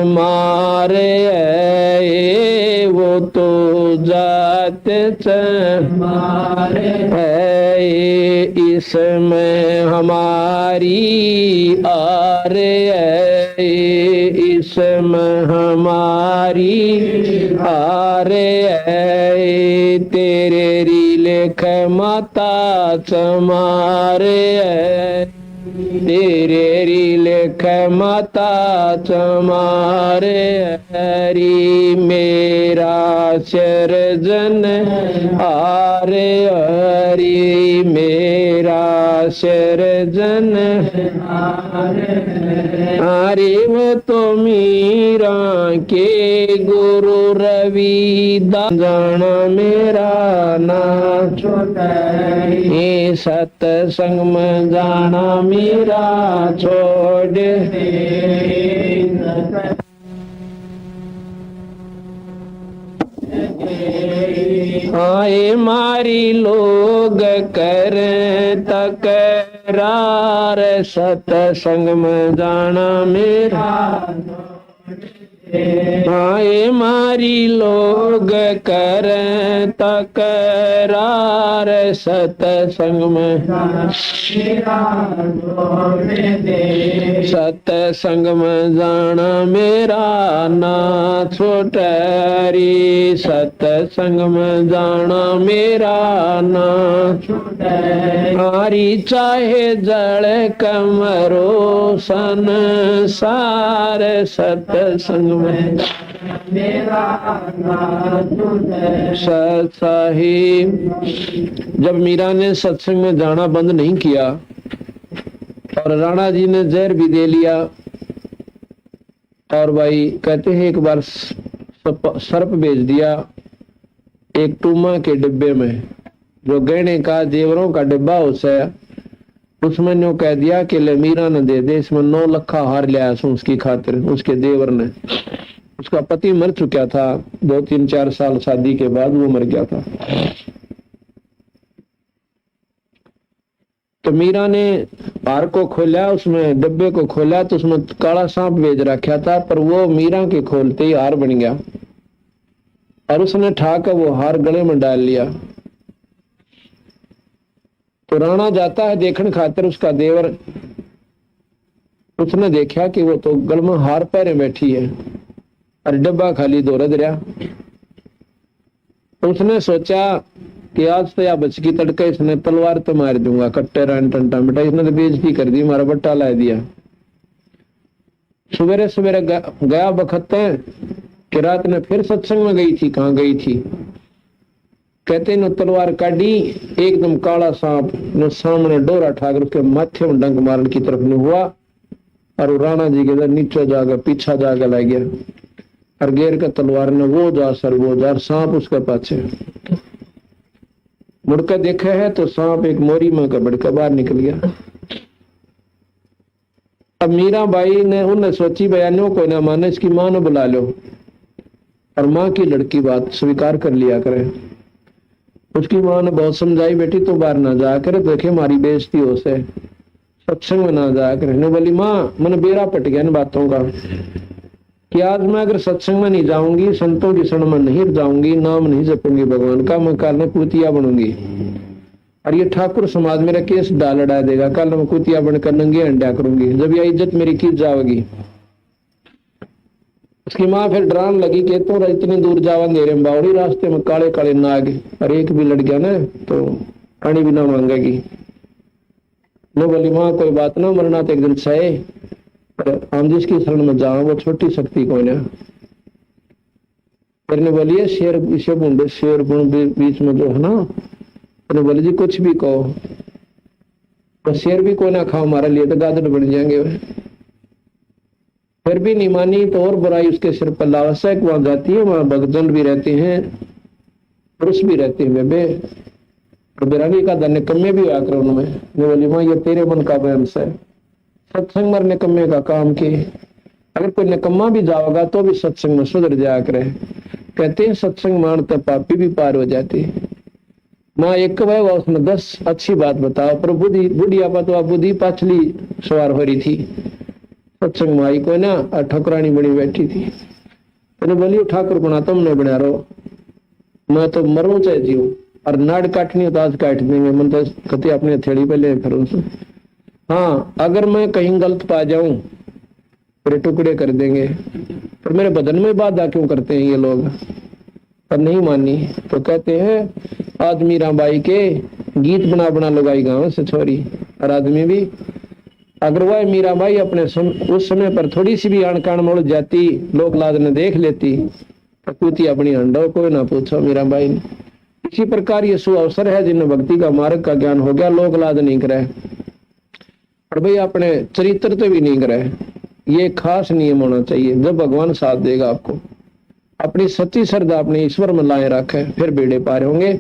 मारे, वो तो जाते मारे है, इसमें हमारी आरे है, इसमें हमारी आरे है, तेरे री लेख माता चमारे है, तेरे री लेख माता चमारे हरी, मेरा शरजन आरे हरी, मेरा शरजन हरी, वो तो मीरा के गुरु रविदास जाना मेरा ना छोटा, ये सत्संग में जाना मेरा छोड़ दे, आए मारी लोग कर तकरार, सत्संग में जाना मेरा आए मारी लोग कर तकरार, सत्संग में सत्संग में जाना मेरा ना छोटरी, सत्संग में जाना मेरा ना हारी चाहे जड़ कमरो सन सार, सत्संग साहिब। जब मीरा ने सत्संग में जाना बंद नहीं किया और राणा जी ने जहर भी दे लिया, और भाई कहते हैं एक बार सर्प भेज दिया, एक टूमा के डिब्बे में जो गहने का जेवरों का डिब्बा उसे उसमें न्यू कह दिया कि ले मीरा ने दे दे, इसमें 9 लखा हार लिया उसकी खातिर। उसके देवर ने, उसका पति मर चुका था, 2-3-4 साल शादी के बाद वो मर गया था। तो मीरा ने हार को खोला, उसमें डब्बे को खोला तो उसमें काला सांप भेज रखा था, पर वो मीरा के खोलते ही हार बन गया और उसने ठाकर वो हार गले में डाल लिया। तो राणा जाता है देखने खातिर, उसका देवर, उसने देखा कि वो तो गल में हार पहरे बैठी है और डब्बा खाली दौड़द रहा। तो उसने सोचा कि आज तो या बच की तड़के इसने तलवार तो मार दूंगा, कट्टे रान टंटा मिटा, इसने तो बेइज्जती कर दी, मारा बट्टा ला दिया। सवेरे सवेरे गया बखत कि रात ने फिर सत्संग में गई थी। कहाँ गई थी? कहते न तलवार काटी, एकदम काला सांप ने सामने डोरा ठाकर उसके माथे में डंक मारन की तरफ नहीं हुआ और राणा जी के नीचे जाकर पीछा जाकर लग गया और घेर का तलवार ने वो जा सांप उसके पाछे मुड़कर देखा है तो सांप एक मोरी में का बड़का बाहर निकल गया। अब मीरा बाई ने उन्हें सोची बयानों को ना माने, इसकी मां ने बुला लो और मां की लड़की बात स्वीकार कर लिया करे। उसकी मां ने बहुत समझाई, बेटी तू बाहर ना जा करे, देखे हमारी बेइज्जती हो से, सत्संग में ना जा करे। ने बोली मां मन बेरा पट गया इन बातों का कि आज मैं अगर सत्संग में नहीं जाऊंगी, संतों की शरण में नहीं जाऊंगी, नाम नहीं जपूंगी भगवान का, मैं कल में कुतिया बनूंगी और ये ठाकुर समाज मेरा केस डाल अड़ा देगा। कल मैं कुतिया बनकर नंगे अंडा करूंगी, जब यह इज्जत मेरी की जाएगी। उसकी माँ फिर डरान लगी कि तो इतनी दूर जावा अंधेरे में बावड़ी, रास्ते में काले काले नाग और एक भी लड़ गया ना तो पानी भी ना मांगेगी। न बोली माँ कोई बात ना, मरना तो एक दिन सहे, हम जिसकी शरण में जाओ वो छोटी शक्ति कोई ना। फिर ने बोलिए शेर इसे बूंदे शेर बीच में जो है ना, तो बोले जी कुछ भी कहो, तो शेर भी कोई ना खाओ हमारे लिए, तो गादड़ बन जाएंगे। फिर भी नहीं मानी तो और बुराई उसके सिर पर लावसायक वहां जाती है, वहां भक्तजन भी रहते हैं, पुरुष भी रहते हैं बेबे, तो बिरानी का धन्य कम्मे भी आकर उनमें। वो बोली माँ ये तेरे मन का वहम से, सत्संग में निकम्मे का काम के, अगर कोई निकम्मा भी जाओगा तो भी सत्संग में सुधर जाया करे। कहते हैं सत्संग मानते पापी भी पार हो जाती। माँ एक वह उसमें 10 अच्छी बात बताओ, पर बुढ़िया पर तो बुद्धि पाछली सवार हो रही थी, सत्संग में आई कोई ना, ठकुरानी बनी बैठी थी। तो बोलिए ठाकुर बना तुमने बना रहो, मैं तो मरूं चाहे जीऊं, और नाड़ काटनी हो तो आज काट देंगे, मन तो कति अपने हथेली पे ले फिर उसे। हाँ अगर मैं कहीं गलत पा जाऊं फिर टुकड़े कर देंगे, पर मेरे बदन में बाधा क्यों करते हैं ये लोग। पर नहीं मानी तो कहते हैं आज मीरा बाई के गीत बना बना लगाई गाँव से छोरी, और आदमी भी अगर वह मीरा बाई अपने उस समय पर थोड़ी सी भी अणकाण मोड़ जाती, लोग लाद ने देख लेती तो कुती अपनी अंडो कोई ना पूछो मीरा बाई ने। इसी प्रकार ये सु अवसर है जिन्हें भक्ति का मार्ग का ज्ञान हो गया, लोग लाद नहीं करे और भाई अपने चरित्र तो भी नहीं करे। ये खास नियम होना चाहिए, जब भगवान साथ देगा आपको, अपनी सच्ची श्रद्धा अपने ईश्वर में लाए रखे फिर बेड़े पार होंगे।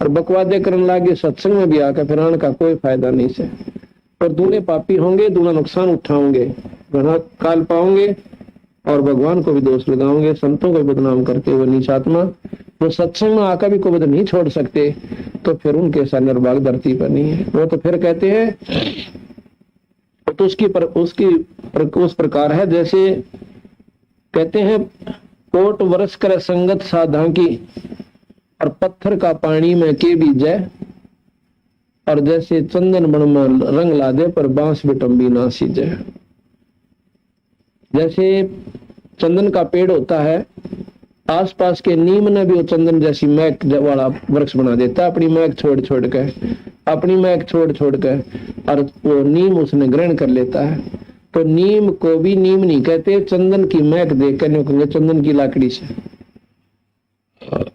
और बकवादे करने लागे सत्संग में भी आकर फिर आने का कोई फायदा नहीं से, और दूल्हे पापी होंगे, दूल्हा नुकसान उठाओगे, घना काल पाओगे और भगवान को भी दोष लगाओगे, संतों को बदनाम करते हुए नीचात्मा जो सत्संग में आकर भी कोई नहीं छोड़ सकते, तो फिर उनके साथ निर्भाग धरती पर नहीं है। वो तो फिर कहते हैं तो उस प्रकार है जैसे कहते हैं कोट वर्ष कर संगत साधा की और पत्थर का पानी में के भी जय, और जैसे चंदन बन में रंग ला दे पर बांस बिटम्बी ना सीजे। जैसे चंदन का पेड़ होता है, आसपास के नीम ने भी वो चंदन जैसी महक वाला वृक्ष बना देता है, अपनी महक छोड़ छोड़ के और वो नीम उसने ग्रहण कर लेता है। तो नीम को भी नीम नहीं कहते, चंदन की महक देख कर कहेंगे चंदन की लाकड़ी से।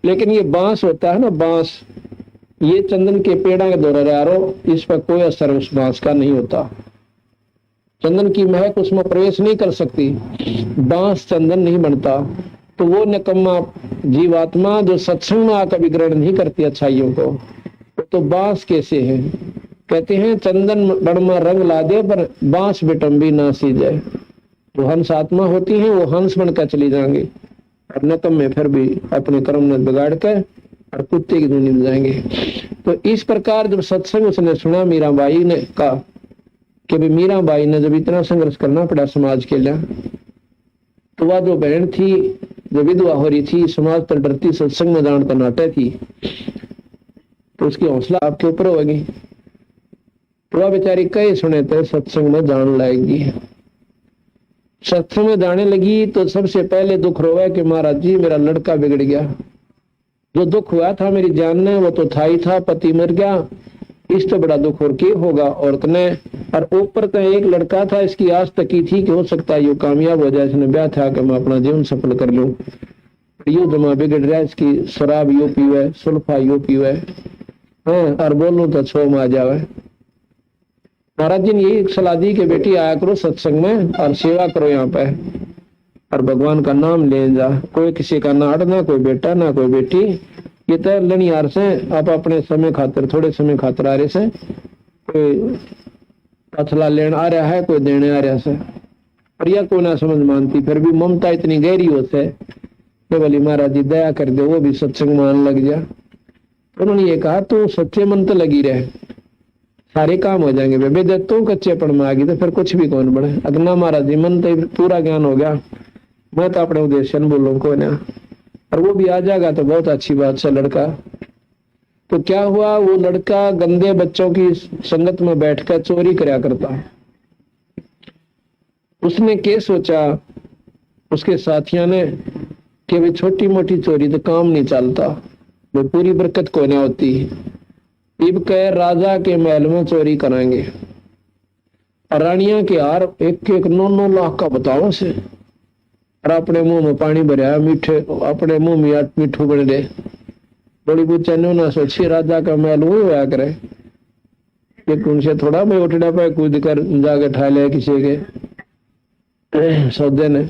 लेकिन ये बांस होता है ना, बांस ये चंदन के पेड़ा के द्वारा यारो, इस पर कोई असर उस बांस का नहीं होता, चंदन की महक उसमें प्रवेश नहीं कर सकती, बांस चंदन नहीं बनता। तो वो निकम्मा जीवात्मा जो सत्संग में आकर विग्रहण नहीं करती अच्छाइयों को, तो बांस कैसे है? कहते हैं चंदन बड़ में रंग ला दे पर बांस बिटम्बी ना सी जाए। जो हंस आत्मा होती है वो हंस बनकर चली जाएंगे और नकम में फिर भी अपने कर्म न बिगाड़ कर और कुत्ते की दुनिया में जाएंगे। तो इस प्रकार जब सत्संग उसने सुना मीराबाई ने कहा कि भाई मीराबाई ने जब इतना संघर्ष करना पड़ा समाज के लिए, तो वह जो बहन थी जो विधवा हो रही थी, समाज पर डरती, सत्संग में जान नाटे थी, तो उसकी हौसला आपके ऊपर होगी। तो वह बेचारी कई सुने थे सत्संग में जान लाएगी। सत्संग में जाने लगी तो सबसे पहले दुख रोया कि महाराज जी मेरा लड़का बिगड़ गया। जो दुख हुआ था मेरी जान ने वो तो था ही था, पति मर गया, इस तो बड़ा दुख और क्या होगा औरत ने। और ऊपर तो एक लड़का था, इसकी आस तक की थी कि हो सकता है ये कामयाब हो जाए, इसने ब्याह था कि मैं अपना जीवन सफल कर लूं। यो जमा बिगड़ रहा है, इसकी शराब यो पीवे, सुल्फा यो पीवे, और बोलूं तो छो में आ जावे। महाराज जी ने यही सलाह दी कि बेटी आया करो सत्संग में और सेवा करो यहाँ पे, और भगवान का नाम ले जा। कोई किसी का ना अड़, ना कोई बेटा ना कोई बेटी, ये तो लनियार से आप अपने समय खातिर, थोड़े समय खातिर आ रहे से, कोई पथला लेने आ रहा है, कोई देने आ रहा से, और यह कोई ना समझ मानती। फिर भी ममता इतनी गहरी होते कि बोली महाराज जी दया कर दे, वो भी सत्संग मान लग जा। उन्होंने ये कहा तू सच्चे मन तो लगी रहे, सारे काम हो जाएंगे। बेबे जब तू कच्चेपन में आ गई तो फिर कुछ भी कौन बढ़े। अगना महाराज जी मन तो पूरा ज्ञान हो गया, मैं तो अपने उद्देश्य बोलूं को ना, और वो भी आ जाएगा तो बहुत अच्छी बात से लड़का। तो क्या हुआ, वो लड़का गंदे बच्चों की संगत में बैठकर चोरी करया करता। उसने क्या सोचा उसके साथियों ने कि भाई छोटी मोटी चोरी तो काम नहीं चलता, वो पूरी बरकत को ना होती। इब कह राजा के महल में चोरी कराएंगे, रानिया के हार एक एक 9-9 लाख का बताओ से, और अपने मुंह में पानी भरया, मीठे अपने मुंह में मीठू बन गए। बड़ी बुच्चा ने ना सोची राजा का महल वो होया करे, एक उनसे थोड़ा मैं उठड़ा पे कूद कर जाके ठा लिया किसी के सौदे ने।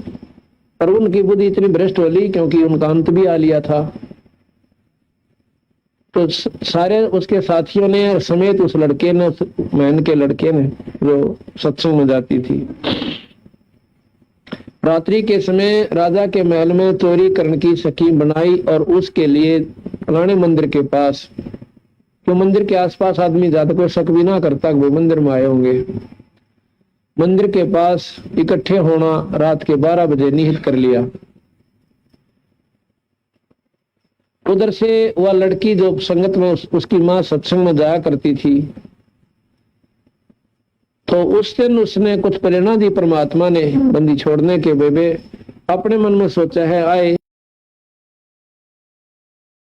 पर उनकी बुद्धि इतनी भ्रष्ट हो ली क्योंकि उनका अंत भी आ लिया था। तो सारे उसके साथियों ने समेत उस लड़के ने, मैन के लड़के ने जो सत्संग में जाती थी, रात्रि के समय राजा के महल में चोरी करने की स्कीम बनाई और उसके लिए पुराने मंदिर के पास, जो मंदिर के आसपास आदमी ज्यादा कोई शक भी ना करता वो मंदिर में आए होंगे, मंदिर के पास इकट्ठे होना रात के 12 बजे निहित कर लिया। उधर से वह लड़की जो संगत में उसकी माँ सत्संग में जाया करती थी, तो उस दिन उसने कुछ प्रेरणा दी परमात्मा ने बंदी छोड़ने के। बेबे अपने मन में सोचा है आए